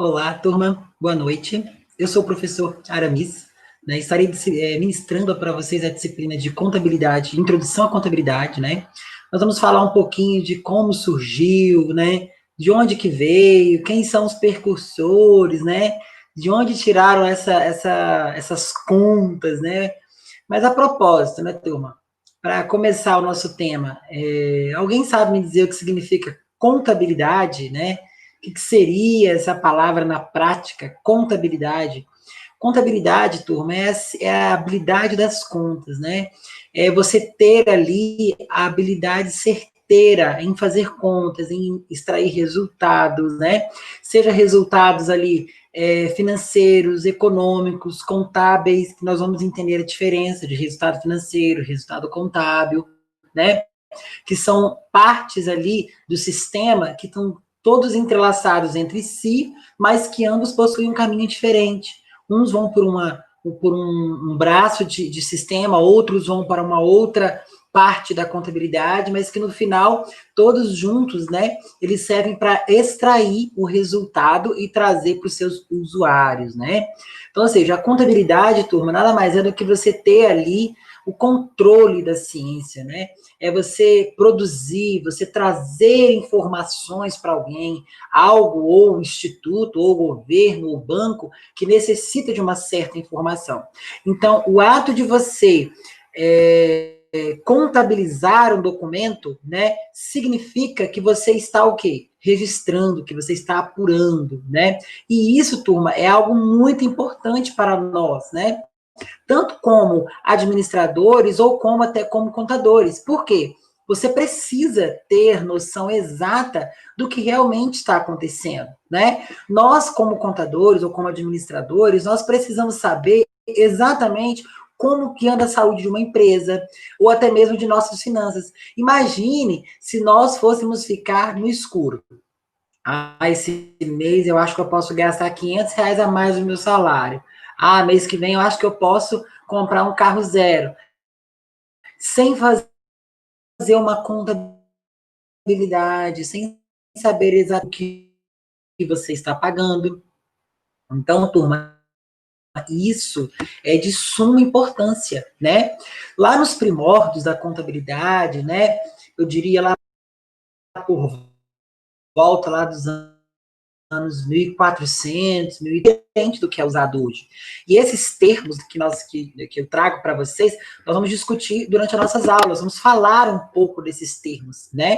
Olá, turma, boa noite. Eu sou o professor Aramis, né? Estarei ministrando para vocês a disciplina de contabilidade, introdução à contabilidade, né? Nós vamos falar um pouquinho de como surgiu, né? De onde que veio, quem são os percursores, né? De onde tiraram essas contas, né? Mas a propósito, né, turma? Para começar o nosso tema, alguém sabe me dizer o que significa contabilidade, né? O que seria essa palavra na prática? Contabilidade. Contabilidade, turma, é a habilidade das contas, né? É você ter ali a habilidade certeira em fazer contas, em extrair resultados, né? Seja resultados ali financeiros, econômicos, contábeis, que nós vamos entender a diferença de resultado financeiro, resultado contábil, né? Que são partes ali do sistema que estão todos entrelaçados entre si, mas que ambos possuem um caminho diferente. Uns vão por um braço de sistema, outros vão para uma outra parte da contabilidade, mas que no final, todos juntos, né, eles servem para extrair o resultado e trazer para os seus usuários, né? Então, ou seja, a contabilidade, turma, nada mais é do que você ter ali o controle da ciência, né? É você produzir, você trazer informações para alguém, algo, ou instituto, ou governo, ou banco, que necessita de uma certa informação. Então, o ato de você contabilizar um documento, né, significa que você está o quê? Registrando, que você está apurando, né? E isso, turma, é algo muito importante para nós, né? Tanto como administradores ou como até como contadores. Por quê? Você precisa ter noção exata do que realmente está acontecendo, né? Nós, como contadores ou como administradores, nós precisamos saber exatamente como que anda a saúde de uma empresa, ou até mesmo de nossas finanças. Imagine se nós fôssemos ficar no escuro. Esse mês eu acho que eu posso gastar R$ 500 a mais do meu salário. Mês que vem eu acho que eu posso comprar um carro zero. Sem fazer uma contabilidade, sem saber exatamente o que você está pagando. Então, turma, isso é de suma importância, né? Lá nos primórdios da contabilidade, né? Eu diria lá por volta lá dos anos 1400, 1500 do que é usado hoje. E esses termos que eu trago para vocês, nós vamos discutir durante as nossas aulas, vamos falar um pouco desses termos, né?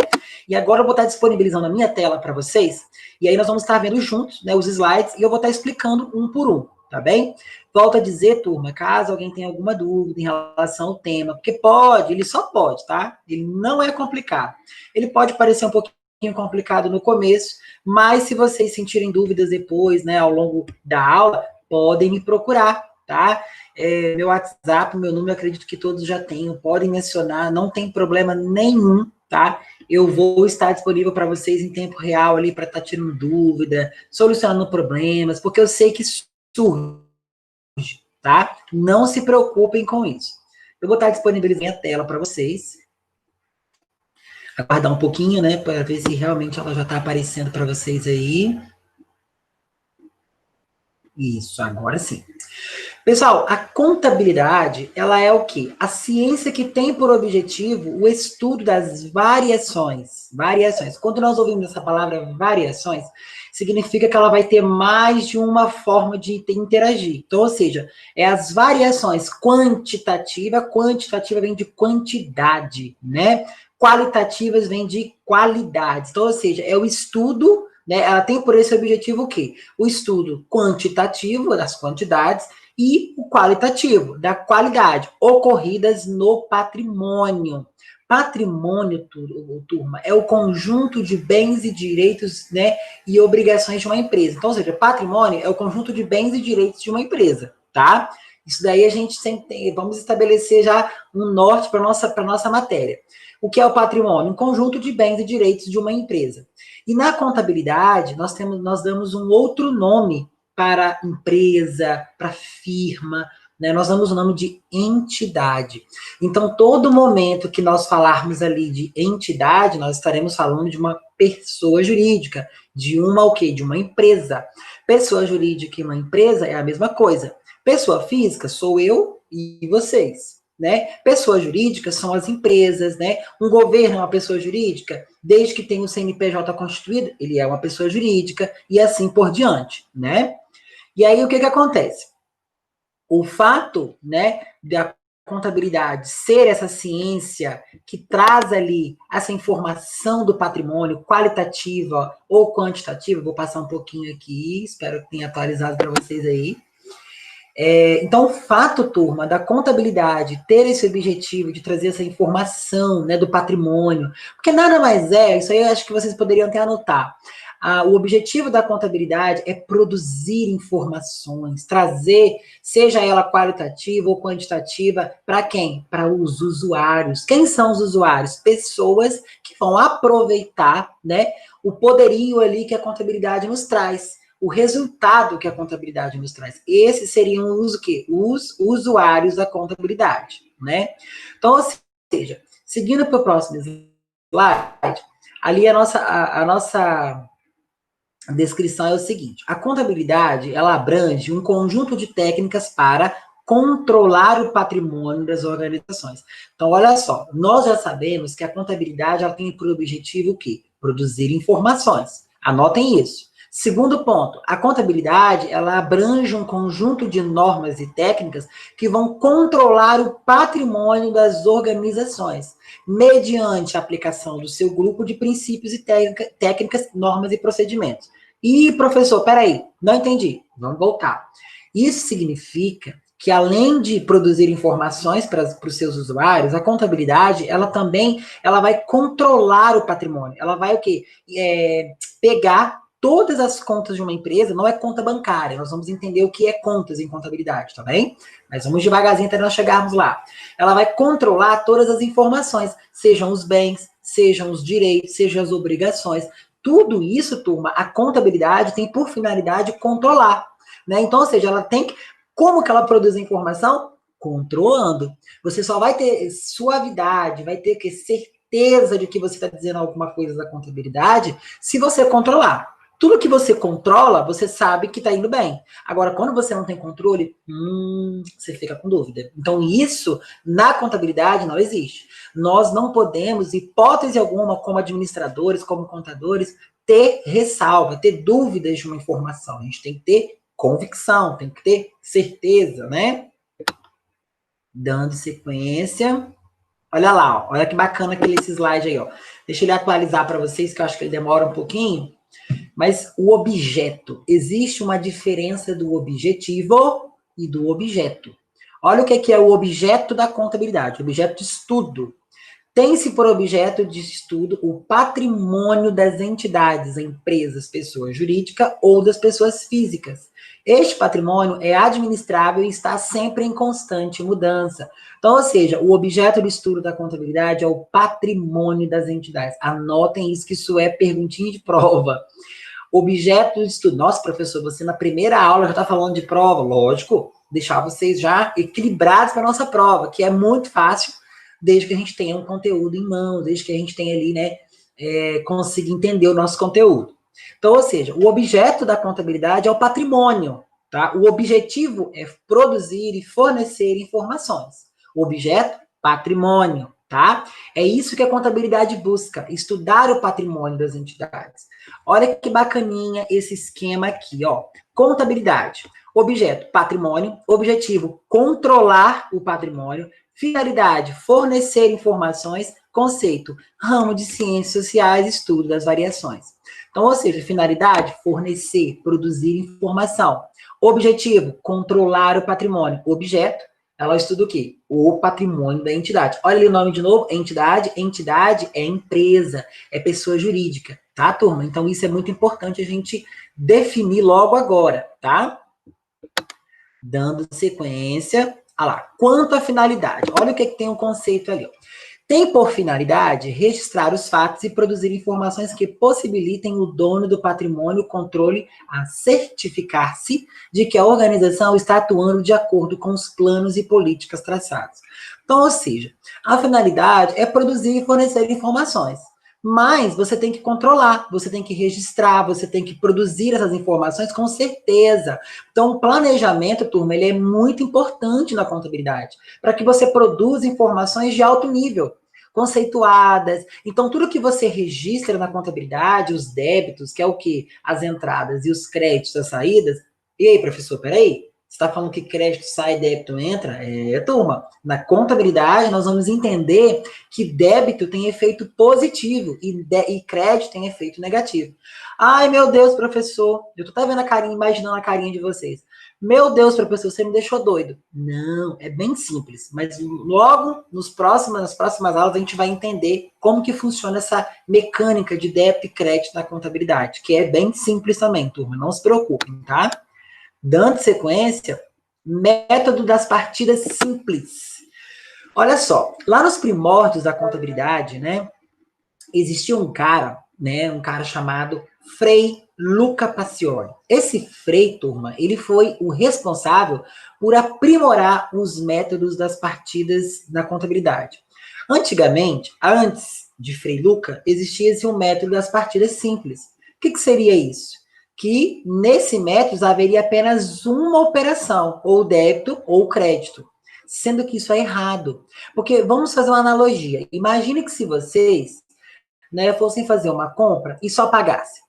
E agora eu vou estar disponibilizando a minha tela para vocês, e aí nós vamos estar vendo juntos, né, os slides, e eu vou estar explicando um por um, tá bem? Volto a dizer, turma, caso alguém tenha alguma dúvida em relação ao tema, porque pode, ele só pode, tá? Ele não é complicado. Ele pode parecer um pouquinho complicado no começo, mas se vocês sentirem dúvidas depois, né, ao longo da aula, podem me procurar, tá? Meu WhatsApp, meu número, acredito que todos já tenham, podem mencionar, não tem problema nenhum, tá? Eu vou estar disponível para vocês em tempo real ali, para estar tirando dúvida, solucionando problemas, porque eu sei que surge, tá? Não se preocupem com isso. Eu vou estar disponibilizando a tela para vocês. Aguardar um pouquinho, né, para ver se realmente ela já está aparecendo para vocês aí. Isso, agora sim. Pessoal, a contabilidade, ela é o quê? A ciência que tem por objetivo o estudo das variações. Variações. Quando nós ouvimos essa palavra variações, significa que ela vai ter mais de uma forma de interagir. Então, ou seja, é as variações quantitativa, quantitativa vem de quantidade, né? Qualitativas vem de qualidade. Então, ou seja, é o estudo, né? Ela tem por esse objetivo o quê? O estudo quantitativo das quantidades e o qualitativo, da qualidade, ocorridas no patrimônio. Patrimônio, turma, é o conjunto de bens e direitos, né, e obrigações de uma empresa. Então, ou seja, patrimônio é o conjunto de bens e direitos de uma empresa, tá? Isso daí a gente sempre tem, vamos estabelecer já um norte para nossa matéria. O que é o patrimônio? Um conjunto de bens e direitos de uma empresa. E na contabilidade, nós damos um outro nome para empresa, para firma, né? Nós damos o nome de entidade. Então, todo momento que nós falarmos ali de entidade, nós estaremos falando de uma pessoa jurídica, de uma o quê? De uma empresa. Pessoa jurídica e uma empresa é a mesma coisa. Pessoa física sou eu e vocês, né? Pessoa jurídica são as empresas, né? Um governo é uma pessoa jurídica, desde que tenha o CNPJ constituído, ele é uma pessoa jurídica, e assim por diante, né? E aí, o que acontece? O fato, né, da contabilidade ser essa ciência que traz ali essa informação do patrimônio qualitativa ou quantitativa, vou passar um pouquinho aqui, espero que tenha atualizado para vocês aí. Então, o fato, turma, da contabilidade ter esse objetivo de trazer essa informação, né, do patrimônio, porque nada mais é, isso aí eu acho que vocês poderiam até anotar. O objetivo da contabilidade é produzir informações, trazer, seja ela qualitativa ou quantitativa, para quem? Para os usuários. Quem são os usuários? Pessoas que vão aproveitar, né, o poderio ali que a contabilidade nos traz, o resultado que a contabilidade nos traz. Esses seriam os o quê? Os usuários da contabilidade, né? Então, ou seja, seguindo para o próximo slide, ali a nossa descrição é o seguinte: a contabilidade, ela abrange um conjunto de técnicas para controlar o patrimônio das organizações. Então, olha só, nós já sabemos que a contabilidade, ela tem por objetivo o quê? Produzir informações. Anotem isso. Segundo ponto, a contabilidade, ela abrange um conjunto de normas e técnicas que vão controlar o patrimônio das organizações, mediante a aplicação do seu grupo de princípios e técnicas, normas e procedimentos. E, professor, peraí, não entendi. Vamos voltar. Isso significa que, além de produzir informações para os seus usuários, a contabilidade, ela também vai controlar o patrimônio. Ela vai o quê? Pegar todas as contas de uma empresa, não é conta bancária, nós vamos entender o que é contas em contabilidade, tá bem? Mas vamos devagarzinho até nós chegarmos lá. Ela vai controlar todas as informações, sejam os bens, sejam os direitos, sejam as obrigações. Tudo isso, turma, a contabilidade tem por finalidade controlar, né? Então, ou seja, ela tem que... Como que ela produz a informação? Controlando. Você só vai ter suavidade, vai ter que certeza de que você está dizendo alguma coisa da contabilidade se você controlar. Tudo que você controla, você sabe que está indo bem. Agora, quando você não tem controle, você fica com dúvida. Então, isso, na contabilidade, não existe. Nós não podemos, hipótese alguma, como administradores, como contadores, ter ressalva, ter dúvidas de uma informação. A gente tem que ter convicção, tem que ter certeza, né? Dando sequência. Olha lá, ó, olha que bacana esse slide aí, ó. Deixa ele atualizar para vocês, que eu acho que ele demora um pouquinho. Mas o objeto, existe uma diferença do objetivo e do objeto. Olha o que é o objeto da contabilidade, objeto de estudo. Tem-se por objeto de estudo o patrimônio das entidades, empresas, pessoa jurídica ou das pessoas físicas. Este patrimônio é administrável e está sempre em constante mudança. Então, ou seja, o objeto de estudo da contabilidade é o patrimônio das entidades. Anotem isso, que isso é perguntinha de prova. Objeto de estudo. Nossa, professor, você na primeira aula já está falando de prova. Lógico, deixar vocês já equilibrados para a nossa prova, que é muito fácil, desde que a gente tenha um conteúdo em mãos, desde que a gente tenha ali, né, consiga entender o nosso conteúdo. Então, ou seja, o objeto da contabilidade é o patrimônio, tá? O objetivo é produzir e fornecer informações. O objeto, patrimônio, tá? É isso que a contabilidade busca, estudar o patrimônio das entidades. Olha que bacaninha esse esquema aqui, ó. Contabilidade, objeto, patrimônio, objetivo, controlar o patrimônio, finalidade, fornecer informações, conceito, ramo de ciências sociais, estudo das variações. Então, ou seja, finalidade, fornecer, produzir informação. Objetivo, controlar o patrimônio. Objeto, ela estuda o quê? O patrimônio da entidade. Olha ali o nome de novo, entidade. Entidade é empresa, é pessoa jurídica, tá, turma? Então, isso é muito importante a gente definir logo agora, tá? Dando sequência. Olha lá, quanto à finalidade. Olha o que tem um conceito ali, ó. Tem por finalidade registrar os fatos e produzir informações que possibilitem o dono do patrimônio o controle a certificar-se de que a organização está atuando de acordo com os planos e políticas traçados. Então, ou seja, a finalidade é produzir e fornecer informações. Mas você tem que controlar, você tem que registrar, você tem que produzir essas informações com certeza. Então, o planejamento, turma, ele é muito importante na contabilidade, para que você produza informações de alto nível, conceituadas. Então, tudo que você registra na contabilidade, os débitos, que é o quê? As entradas e os créditos, as saídas. E aí, professor, peraí, você está falando que crédito sai, débito entra? Turma, na contabilidade nós vamos entender que débito tem efeito positivo e crédito tem efeito negativo. Ai, meu Deus, professor, eu tô até vendo a carinha, imaginando a carinha de vocês. Meu Deus, professor, você me deixou doido. Não, é bem simples, mas logo nas próximas aulas a gente vai entender como que funciona essa mecânica de débito e crédito na contabilidade, que é bem simples também, turma, não se preocupem, tá? Dando sequência, método das partidas simples. Olha só, lá nos primórdios da contabilidade, né, existia um cara, né, um cara chamado Frei Luca Pacioli. Esse Frei, turma, ele foi o responsável por aprimorar os métodos das partidas na contabilidade. Antigamente, antes de Frei Luca, existia esse um método das partidas simples. O que seria isso? Que nesse método haveria apenas uma operação, ou débito ou crédito, sendo que isso é errado. Porque vamos fazer uma analogia. Imagine que se vocês, né, fossem fazer uma compra e só pagasse,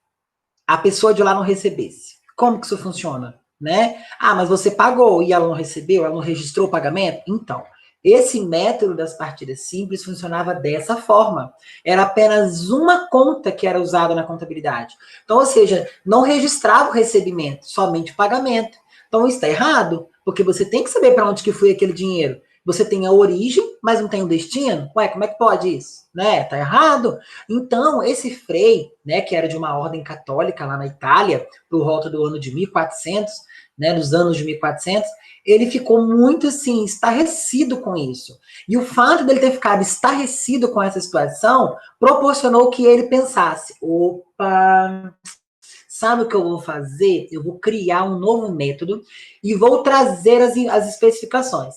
a pessoa de lá não recebesse. Como que isso funciona? Né? Ah, mas você pagou e ela não recebeu, ela não registrou o pagamento? Então, esse método das partidas simples funcionava dessa forma. Era apenas uma conta que era usada na contabilidade. Então, ou seja, não registrava o recebimento, somente o pagamento. Então, isso está errado, porque você tem que saber para onde que foi aquele dinheiro. Você tem a origem, mas não tem o destino? Ué, como é que pode isso? Né? Tá errado? Então, esse Frei, né, que era de uma ordem católica lá na Itália, por volta do ano de 1400, né, nos anos de 1400, ele ficou muito, assim, estarrecido com isso. E o fato dele ter ficado estarrecido com essa situação proporcionou que ele pensasse, opa, sabe o que eu vou fazer? Eu vou criar um novo método e vou trazer as especificações.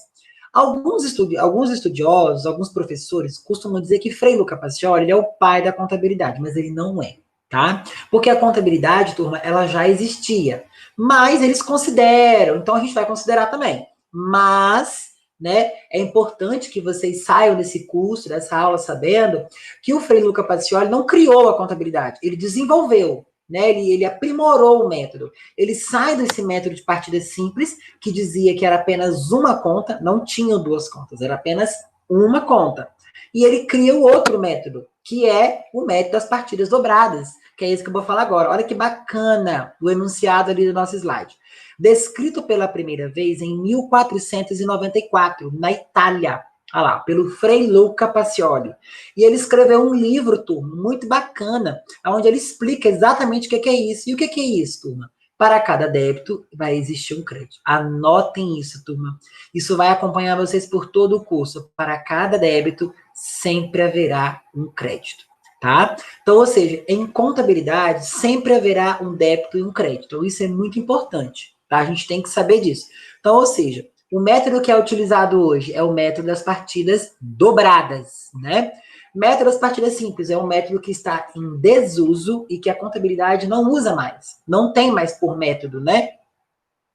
Alguns estudiosos, alguns professores costumam dizer que Frei Luca Pacioli é o pai da contabilidade, mas ele não é, tá? Porque a contabilidade, turma, ela já existia, mas eles consideram, então a gente vai considerar também. Mas, né, é importante que vocês saiam desse curso, dessa aula, sabendo que o Frei Luca Pacioli não criou a contabilidade, ele desenvolveu, né? Ele aprimorou o método. Ele sai desse método de partida simples, que dizia que era apenas uma conta, não tinham duas contas, era apenas uma conta. E ele cria o outro método, que é o método das partidas dobradas, que é esse que eu vou falar agora. Olha que bacana o enunciado ali do nosso slide. Descrito pela primeira vez em 1494, na Itália. Olha lá, pelo Frei Luca Pacioli. E ele escreveu um livro, turma, muito bacana, onde ele explica exatamente o que é isso. E o que é isso, turma? Para cada débito vai existir um crédito. Anotem isso, turma. Isso vai acompanhar vocês por todo o curso. Para cada débito sempre haverá um crédito, tá? Então, ou seja, em contabilidade sempre haverá um débito e um crédito. Então, isso é muito importante, tá? A gente tem que saber disso. Então, ou seja, o método que é utilizado hoje é o método das partidas dobradas, né? Método das partidas simples é um método que está em desuso e que a contabilidade não usa mais. Não tem mais por método, né?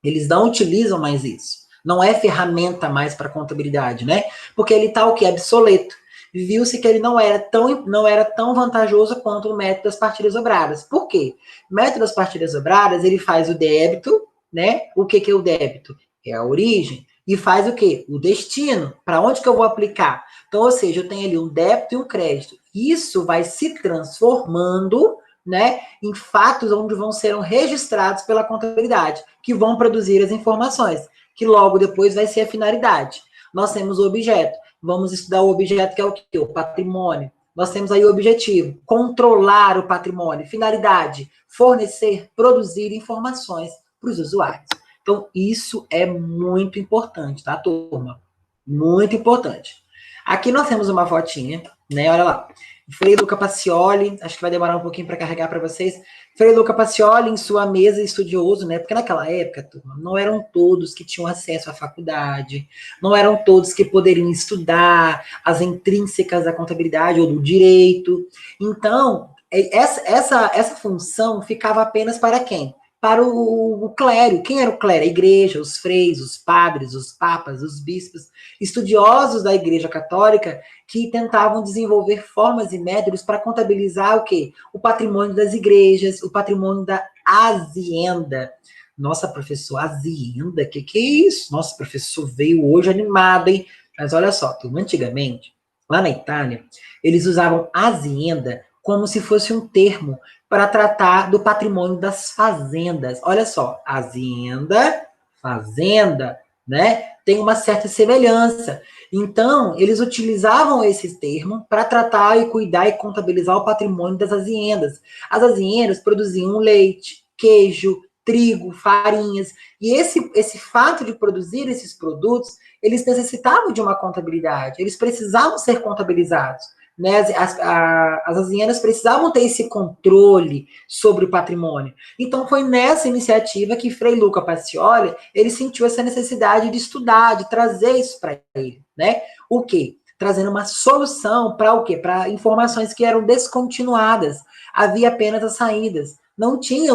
Eles não utilizam mais isso. Não é ferramenta mais para contabilidade, né? Porque ele está o quê? Obsoleto. Viu-se que ele não era tão vantajoso quanto o método das partidas dobradas. Por quê? O método das partidas dobradas, ele faz o débito, né? O que é o débito? É a origem. E faz o quê? O destino. Para onde que eu vou aplicar? Então, ou seja, eu tenho ali um débito e um crédito. Isso vai se transformando, né, em fatos onde vão ser registrados pela contabilidade, que vão produzir as informações, que logo depois vai ser a finalidade. Nós temos o objeto, vamos estudar o objeto que é o quê? O patrimônio. Nós temos aí o objetivo, controlar o patrimônio. Finalidade, fornecer, produzir informações para os usuários. Então, isso é muito importante, tá, turma? Muito importante. Aqui nós temos uma fotinha, né? Olha lá. Frei Luca Pacioli, acho que vai demorar um pouquinho para carregar para vocês. Frei Luca Pacioli em sua mesa estudioso, né? Porque naquela época, turma, não eram todos que tinham acesso à faculdade, não eram todos que poderiam estudar as intrínsecas da contabilidade ou do direito. Então, essa função ficava apenas para quem? Para o clero. Quem era o clero? A igreja, os freis, os padres, os papas, os bispos, estudiosos da Igreja Católica que tentavam desenvolver formas e métodos para contabilizar o quê? O patrimônio das igrejas, o patrimônio da hacienda. Nossa, professor, hacienda? Que é isso? Nossa, professor veio hoje animado, hein? Mas olha só, turma, antigamente, lá na Itália, eles usavam hacienda como se fosse um termo para tratar do patrimônio das fazendas. Olha só, hacienda, fazenda, né? Tem uma certa semelhança. Então, eles utilizavam esse termo para tratar e cuidar e contabilizar o patrimônio das haciendas. As haciendas produziam leite, queijo, trigo, farinhas, e esse fato de produzir esses produtos, eles necessitavam de uma contabilidade, eles precisavam ser contabilizados. Né? As haciendas precisavam ter esse controle sobre o patrimônio. Então, foi nessa iniciativa que Frei Luca Pacioli, ele sentiu essa necessidade de estudar, de trazer isso para ele, né? O quê? Trazendo uma solução para o quê? Para informações que eram descontinuadas. Havia apenas as saídas. Não tinha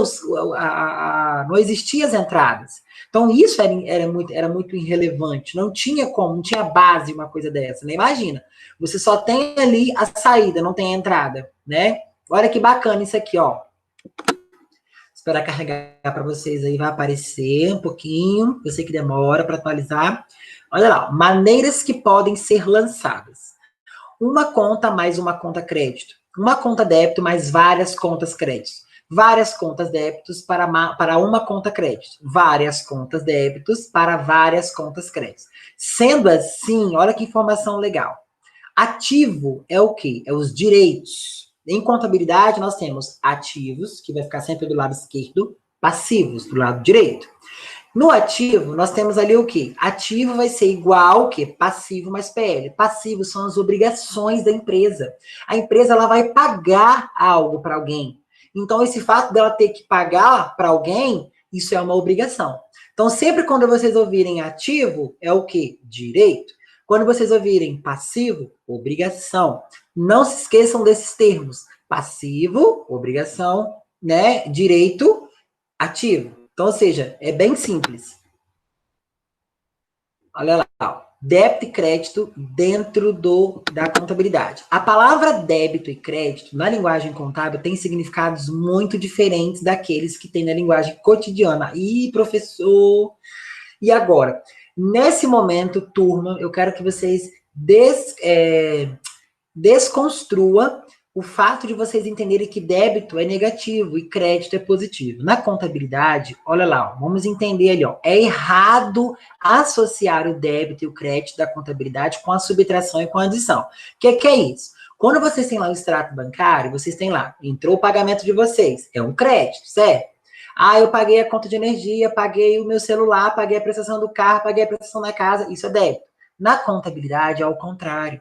não existia as entradas. Então, isso era muito irrelevante. Não tinha como, não tinha base uma coisa dessa. Né? Imagina, você só tem ali a saída, não tem a entrada, né? Olha que bacana isso aqui, ó. Esperar carregar para vocês aí, vai aparecer um pouquinho. Eu sei que demora para atualizar. Olha lá, maneiras que podem ser lançadas. Uma conta mais uma conta crédito. Uma conta débito mais várias contas créditos. Várias contas débitos para uma conta crédito. Várias contas débitos para várias contas créditos. Sendo assim, olha que informação legal. Ativo é o quê? É os direitos. Em contabilidade, nós temos ativos, que vai ficar sempre do lado esquerdo, passivos, do lado direito. No ativo, nós temos ali o quê? Ativo vai ser igual ao quê? Passivo mais PL. Passivo são as obrigações da empresa. A empresa ela vai pagar algo para alguém. Então, esse fato dela ter que pagar para alguém, isso é uma obrigação. Então, sempre quando vocês ouvirem ativo, é o quê? Direito. Quando vocês ouvirem passivo, obrigação. Não se esqueçam desses termos. Passivo, obrigação, né? Direito, ativo. Então, ou seja, é bem simples. Olha lá, débito e crédito dentro da contabilidade. A palavra débito e crédito, na linguagem contábil, tem significados muito diferentes daqueles que tem na linguagem cotidiana. Ih, professor! E agora? Nesse momento, turma, eu quero que vocês desconstrua o fato de vocês entenderem que débito é negativo e crédito é positivo. Na contabilidade, olha lá, ó, vamos entender ali, ó, é errado associar o débito e o crédito da contabilidade com a subtração e com a adição. O que é isso? Quando vocês têm lá o extrato bancário, vocês têm lá, entrou o pagamento de vocês, é um crédito, certo? Ah, eu paguei a conta de energia, paguei o meu celular, paguei a prestação do carro, paguei a prestação da casa, isso é débito. Na contabilidade, é ao contrário.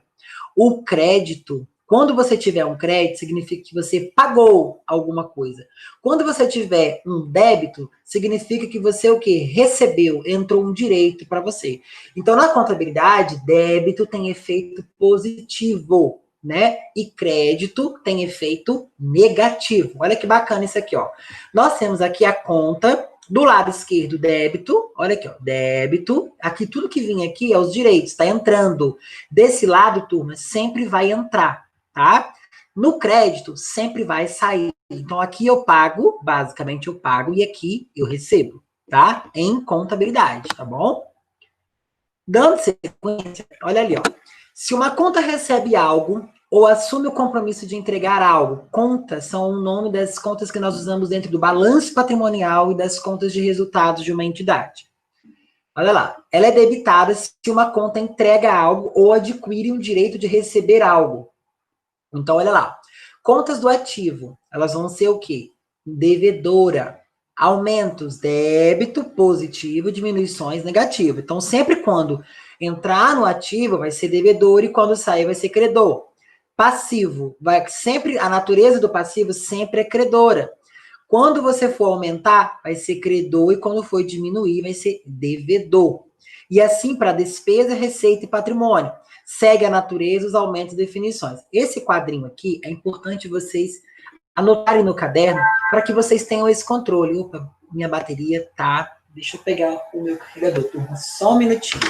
O crédito, quando você tiver um crédito, significa que você pagou alguma coisa. Quando você tiver um débito, significa que você o quê? Recebeu, entrou um direito para você. Então, na contabilidade, débito tem efeito positivo, né? E crédito tem efeito negativo. Olha que bacana isso aqui, ó. Nós temos aqui a conta do lado esquerdo, débito. Olha aqui, ó, débito. Aqui, tudo que vinha aqui é os direitos, tá entrando. Desse lado, turma, sempre vai entrar, tá? No crédito, sempre vai sair. Então, aqui eu pago, basicamente eu pago, e aqui eu recebo, tá? Em contabilidade, tá bom? Dando sequência, olha ali, ó. Se uma conta recebe algo ou assume o compromisso de entregar algo, contas são o nome das contas que nós usamos dentro do balanço patrimonial e das contas de resultados de uma entidade. Olha lá, ela é debitada se uma conta entrega algo ou adquire um direito de receber algo. Então, olha lá, contas do ativo, elas vão ser o quê? Devedora. Aumentos, débito positivo, diminuições negativo. Então, sempre quando entrar no ativo, vai ser devedor e quando sair, vai ser credor. Passivo, vai sempre, a natureza do passivo sempre é credora. Quando você for aumentar, vai ser credor e quando for diminuir, vai ser devedor. E assim para despesa, receita e patrimônio. Segue a natureza, os aumentos e definições. Esse quadrinho aqui é importante vocês anotarem no caderno para que vocês tenham esse controle. Opa, minha bateria tá. Deixa eu pegar o meu carregador, turma. Só um minutinho.